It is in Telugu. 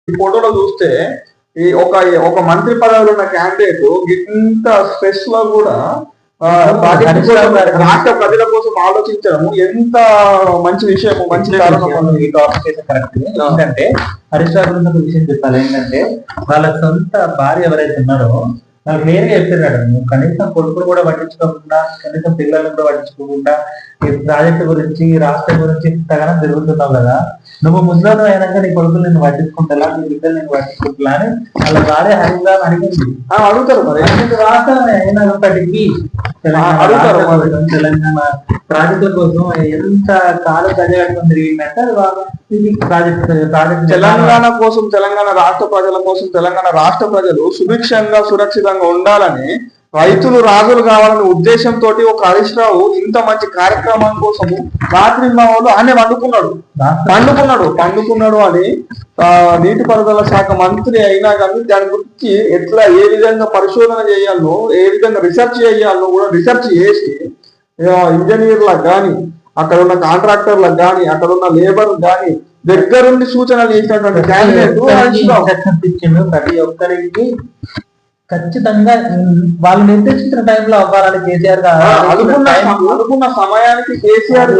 ఈ ఫోటోలో చూస్తే ఈ ఒక ఒక మంత్రి పదవిలో ఉన్న క్యాండిడేట్ ఇంత స్ట్రెస్ లో కూడా రాష్ట్ర ప్రజల కోసం ఆలోచించడం ఎంత మంచి విషయం, మంచి కారణం. ఈ టాపిక్ అయితే కరెక్ట్. ఏంటంటే హరీష్ రావు గురించి ఒక విషయం చెప్పాలి. ఏంటంటే వాళ్ళ సొంత భార్య ఎవరైతే ఉన్నారో నాకు నేరుగా చెప్పినాడు, నువ్వు కనీసం కొడుకులు కూడా పట్టించుకోకుండా, కనీసం పిల్లలను కూడా పట్టించుకోకుండా ఈ ప్రాజెక్టు గురించి, రాష్ట్రం గురించి ఇంతగానో తిరుగుతున్నావు కదా, నువ్వు ముసలాను అయినాక నీ కొడుకులు నేను పట్టించుకుంటా, నీ బిడ్డలు నేను పట్టించుకుంటా అని వాళ్ళ భార్య హరిగా అడిగింది. అడుగుతారు మరి రాష్ట్రం అయినప్పటికీ తెలంగాణ ప్రాజెక్టుల కోసం ఎంత కాలం గజగట్టుకుని తిరిగిందంటే ప్రాజెక్ట్ తెలంగాణ కోసం, తెలంగాణ రాష్ట్ర ప్రజల కోసం, తెలంగాణ రాష్ట్ర ప్రజలు సుభిక్షంగా సురక్షితంగా ఉండాలని, రైతులు రాజులు కావాలనే ఉద్దేశంతో ఒక హరీష్ రావు ఇంత మంచి కార్యక్రమం కోసము రాత్రి మావాళ్ళు ఆయన పండుకున్నాడు అని నీటిపారుదల శాఖ మంత్రి అయినా కానీ దాని గురించి ఎట్లా ఏ విధంగా పరిశోధన చేయాలో, ఏ విధంగా రీసెర్చ్ చేయాలో కూడా రీసెర్చ్ చేసి ఇంజనీర్లకు కానీ, అక్కడ ఉన్న కాంట్రాక్టర్లకు కానీ, అక్కడ ఉన్న లేబర్ కానీ దగ్గరుండి సూచనలు చేసినటువంటి క్యాండిడేట్ ప్రతి ఒక్కరికి ఖచ్చితంగా వాళ్ళు నిర్దేశించిన టైంలో అవ్వాలని కేసీఆర్ అనుకున్న సమయానికి కేసీఆర్